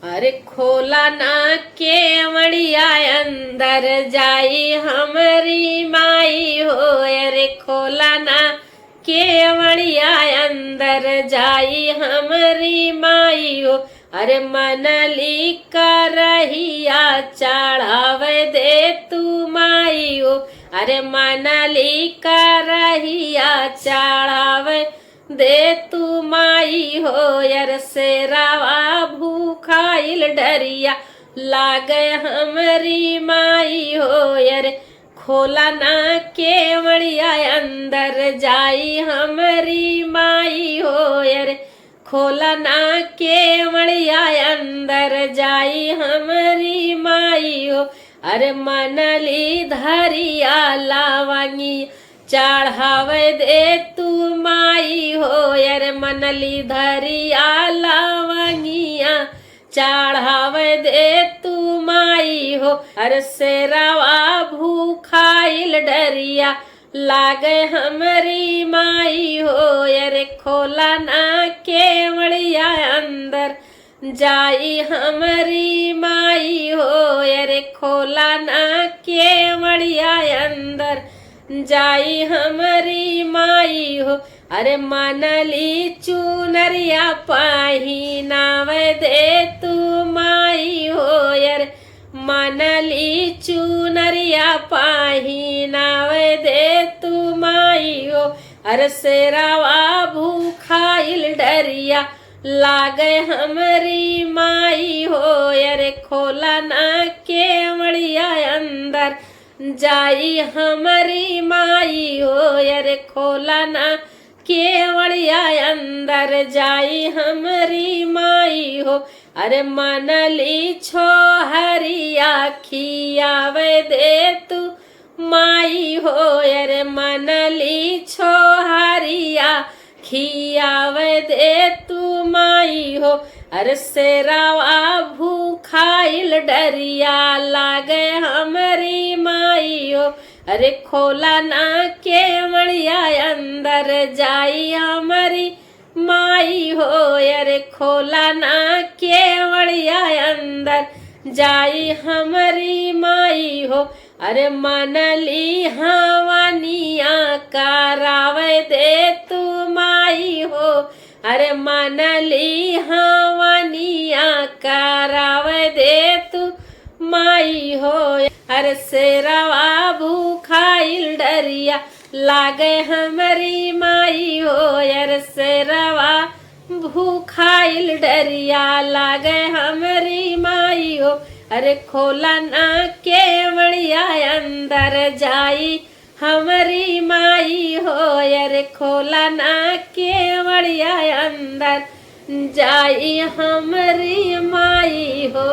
अरे खोला ना केवड़िया अंदर जाई हमारी माई हो। अरे खोला ना केवड़िया अंदर जाई हमारी माई हो। अरे मनली करहिया चढ़ावे दे तू माई हो। अरे मनली करहिया चढ़ावे दे तू माई हो। यार शेरावा भूखाइल डरिया लागे हमारी माई हो। यार खोला ना केवड़िया अंदर जाई हमारी माई हो। यार खोला ना केवड़िया अंदर जाई हमारी माई हो। अरे मनली धरिया लावंगी चढ़ावे दे तू माई हो। यार मनली धरिया लावंगिया चढ़ावे दे तू माई हो। अरे शेरावा भूखाइल डरिया लागे हमारी माई हो। यार खोला ना केवड़िया अंदर जाई हमारी माई हो। यार खोला ना केवड़िया अंदर जाई हमारी माई हो। अरे मनली चुनरिया पहिनावे दे तू माई हो। यार मनली चुनरिया पहिनावे दे तू माई हो। अरे शेरावा भूखाइल डरिया लागे हमारी माई हो। यार खोला ना केवड़िया अंदर जाई हमारी माई हो। यार खोला ना केवड़िया अंदर जाई हमारी माई हो। अरे मनली छोहरिया खियावे दे तू माई हो। यार मनली छोहरिया खियावे दे तू माई हो। अरे शेरावा भूखाइल डरिया लागे हमारी माई हो। अरे खोला ना केवड़िया अंदर जाई हमारी माई हो। अरे खोला ना केवड़िया अंदर जाई हमारी माई हो। अरे मनली हवनिया करावे दे तू माई हो। अरे मनली हवनिया करावे दे तू माई हो। अरे शेरावा भूखाइल डरिया लागे हमारी माई हो। यार शेरावा भूखाइल डरिया लागे हमारी माई हो। अरे खोला ना केवड़िया अंदर जाई हमारी माई हो। यार खोला ना केवड़िया अंदर जाई हमारी माई हो।